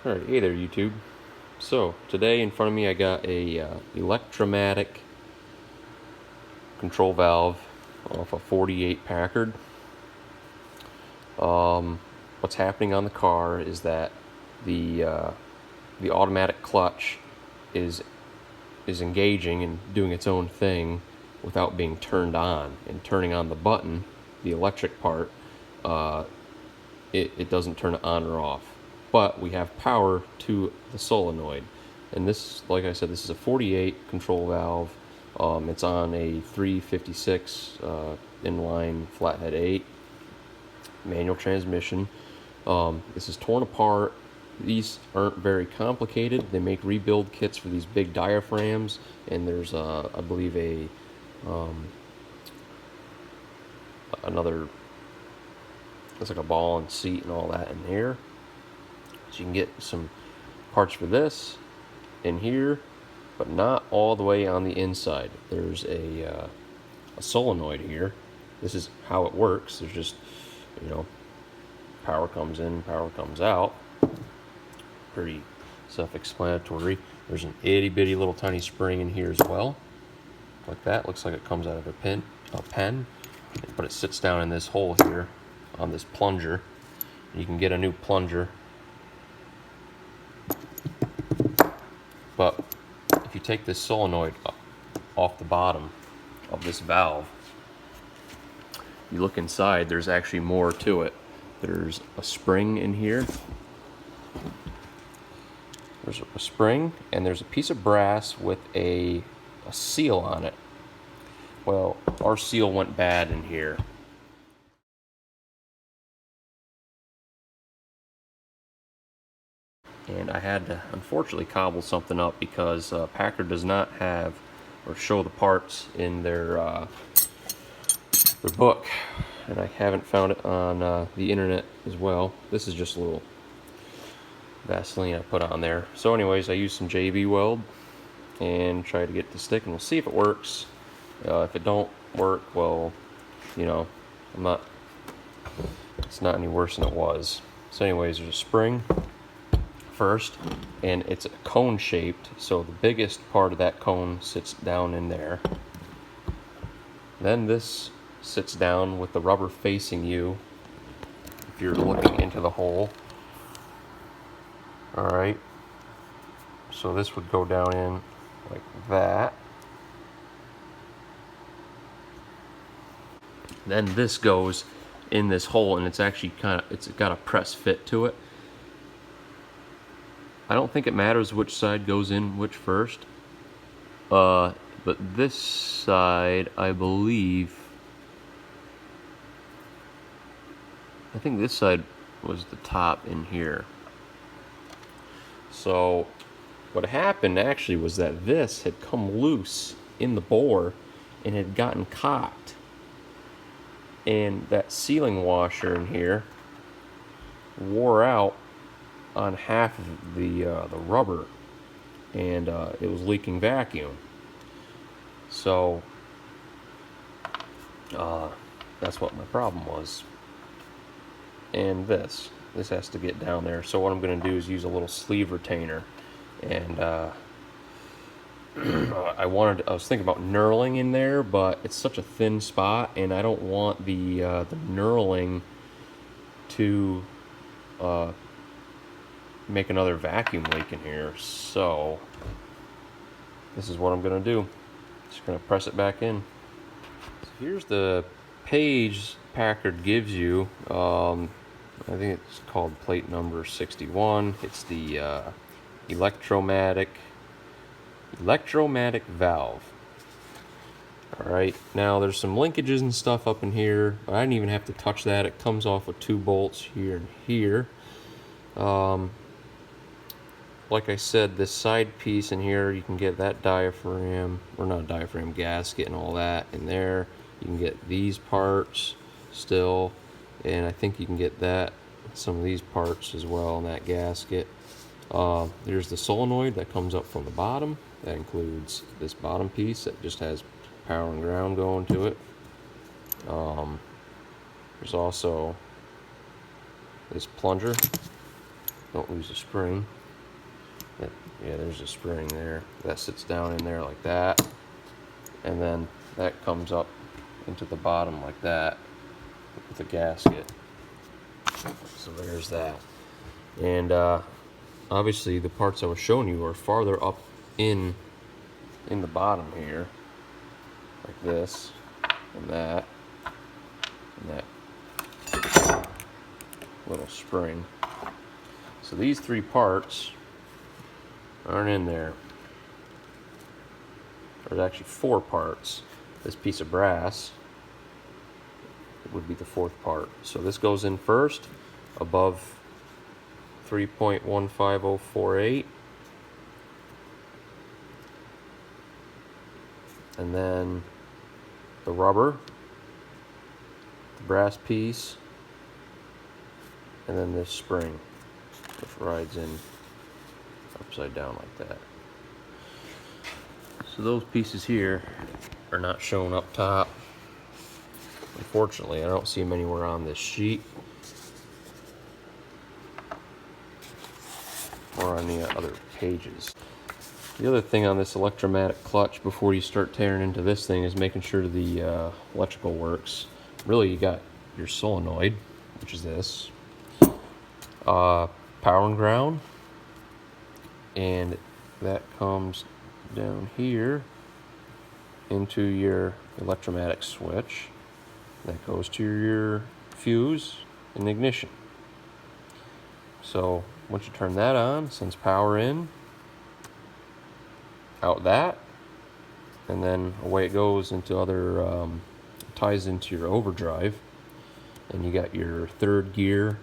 Alright, hey there YouTube. So, today in front of me I got a electramatic control valve off a 48 Packard. What's happening on the car is that the automatic clutch is engaging and doing its own thing without being turned on. And turning on the button, the electric part, it doesn't turn it on or off. But we have power to the solenoid. And this, like I said, this is a 48 control valve. It's on a 356 inline flathead 8 manual transmission. This is torn apart. These aren't very complicated. They make rebuild kits for these big diaphragms, and there's I believe another, it's like a ball and seat and all that in here. So you can get some parts for this in here, but not all the way on the inside. There's a solenoid here. This is how it works. There's just, power comes in, power comes out. Pretty self-explanatory. There's an itty bitty little tiny spring in here as well, like that. Looks like it comes out of a pen, but it sits down in this hole here on this plunger. You can get a new plunger, but if you take this solenoid off the bottom of this valve, you look inside, there's actually more to it. There's a spring in here. There's a spring, and there's a piece of brass with a seal on it. Well, our seal went bad in here. And I had to, unfortunately, cobble something up because Packard does not have or show the parts in their book, and I haven't found it on the internet as well. This is just a little Vaseline I put on there. So anyways, I used some JB weld and tried to get it to stick, and we'll see if it works. If it don't work, well, it's not any worse than it was. So anyways, there's a spring first, and it's cone shaped, so the biggest part of that cone sits down in there. Then this sits down with the rubber facing you if you're looking into the hole. Alright, so this would go down in like that. Then this goes in this hole, and it's actually it's got a press fit to it. I don't think it matters which side goes in which first, but this side, I think this side was the top in here. So what happened actually was that this had come loose in the bore and had gotten cocked, and that sealing washer in here wore out on half of the rubber, and it was leaking vacuum. So that's what my problem was. And this has to get down there. So what I'm going to do is use a little sleeve retainer, and I was thinking about knurling in there, but it's such a thin spot, and I don't want the knurling to make another vacuum leak in here. So this is what I'm going to do. Just going to press it back in. So here's the page Packard gives you. I think it's called plate number 61. It's the electramatic valve. Alright, now there's some linkages and stuff up in here, but I didn't even have to touch that. It comes off with 2 bolts here and here. Like I said, this side piece in here, you can get that diaphragm, or not diaphragm, gasket and all that in there. You can get these parts still, and I think you can get some of these parts as well in that gasket. There's the solenoid that comes up from the bottom. That includes this bottom piece that just has power and ground going to it. There's also this plunger Don't lose the spring. Yeah, there's a spring there. That sits down in there like that. And then that comes up into the bottom like that with a gasket. So there's that. And obviously the parts I was showing you are farther up in the bottom here. Like this, and that little spring. So these three parts aren't in there. There's actually four parts. This piece of brass would be the fourth part. So this goes in first, above 3.15048. And then the rubber, the brass piece, and then this spring, which rides in upside down like that. So those pieces here are not shown up top. Unfortunately, I don't see them anywhere on this sheet or on the other pages. The other thing on this electramatic clutch before you start tearing into this thing is making sure the electrical works. Really, you got your solenoid, which is this, power and ground, and that comes down here into your electramatic switch. That goes to your fuse and ignition. So once you turn that on, sends power in, out that, and then away it goes into other, ties into your overdrive, and you got your third gear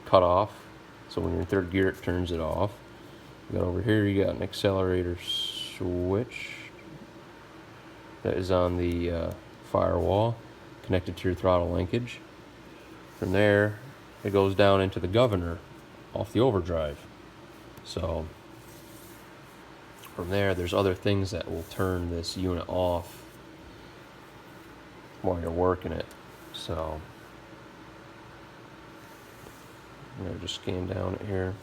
cut off. So when you're in third gear, it turns it off. You got over here, you got an accelerator switch that is on the firewall, connected to your throttle linkage. From there, it goes down into the governor off the overdrive. So from there, there's other things that will turn this unit off while you're working it. So I'm gonna just scan down it here.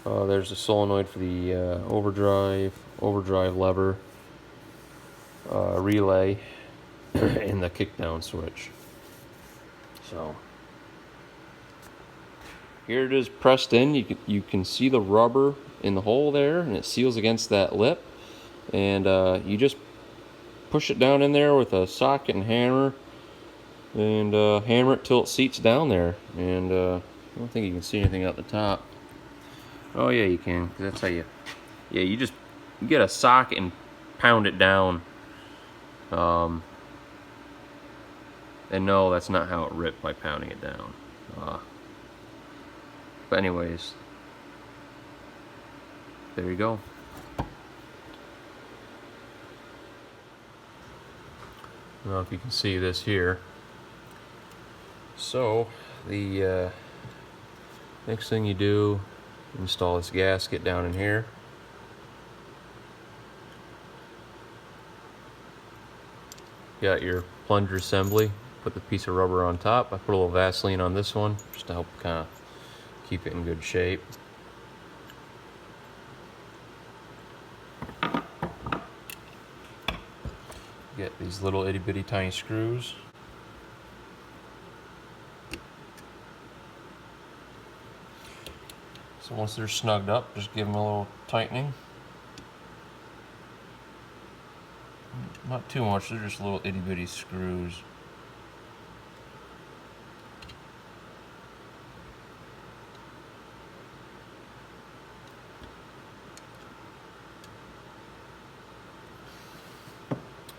There's the solenoid for the overdrive lever, relay, and the kickdown switch. So here it is pressed in. You can see the rubber in the hole there, and it seals against that lip. And you just push it down in there with a socket and hammer, and hammer it till it seats down there. And I don't think you can see anything out the top. Oh yeah, you can. That's how you. Yeah, you get a socket and pound it down. And no, that's not how it ripped by pounding it down. But anyways, there you go. I don't know if you can see this here. So the next thing you do, install this gasket down in here. Got your plunger assembly. Put the piece of rubber on top. I put a little Vaseline on this one just to help kind of keep it in good shape. Get these little itty bitty tiny screws. So once they're snugged up, just give them a little tightening. Not too much, they're just little itty bitty screws.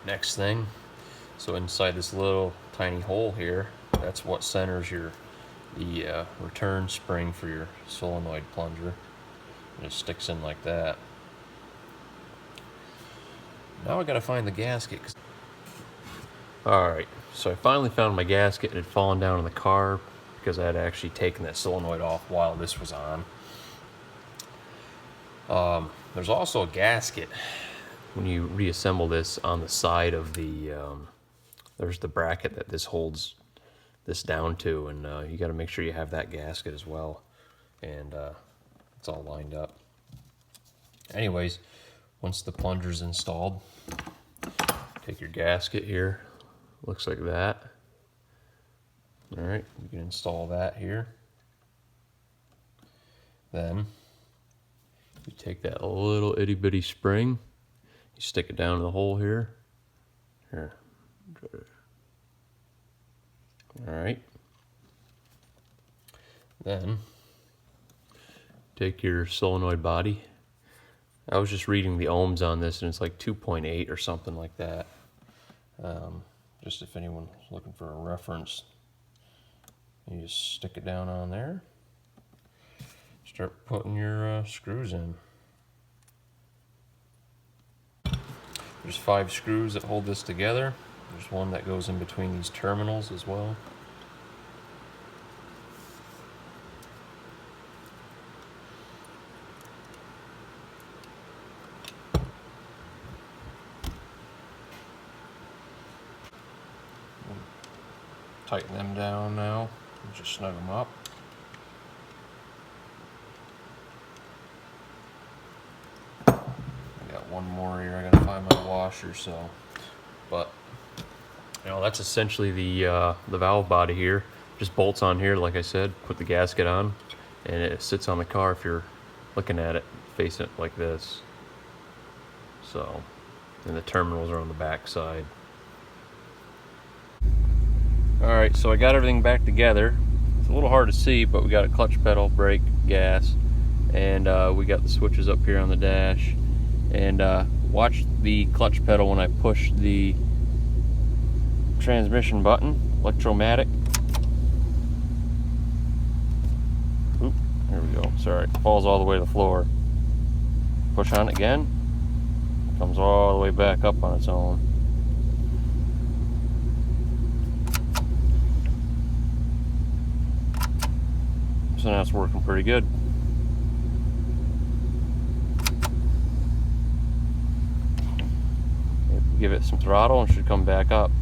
Next thing, so inside this little tiny hole here, that's what centers the return spring for your solenoid plunger. And it sticks in like that. Now I gotta find the gasket. Alright, so I finally found my gasket. It had fallen down in the car because I had actually taken that solenoid off while this was on. There's also a gasket when you reassemble this on the side of the, there's the bracket that this holds this down to, and you got to make sure you have that gasket as well. and it's all lined up. Anyways, once the plunger's installed, take your gasket here, looks like that. All right, you can install that here. Then you take that little itty bitty spring, you stick it down in the hole here. Here. All right. Then take your solenoid body. I was just reading the ohms on this, and it's like 2.8 or something like that. Just if anyone's looking for a reference, you just stick it down on there. Start putting your screws in. There's 5 screws that hold this together. There's one that goes in between these terminals as well. Tighten them down now and just snug them up. I got one more here. I gotta find my washer, so. But you know, that's essentially the valve body here. Just bolts on here, like I said. Put the gasket on, and it sits on the car if you're looking at it, facing it like this. So, and the terminals are on the back side. Alright, so I got everything back together. It's a little hard to see, but we got a clutch pedal, brake, gas, and we got the switches up here on the dash. And watch the clutch pedal when I push the transmission button, electramatic. Oop, there we go. Sorry, it falls all the way to the floor. Push on it again, it comes all the way back up on its own. So now it's working pretty good. Give it some throttle and it should come back up.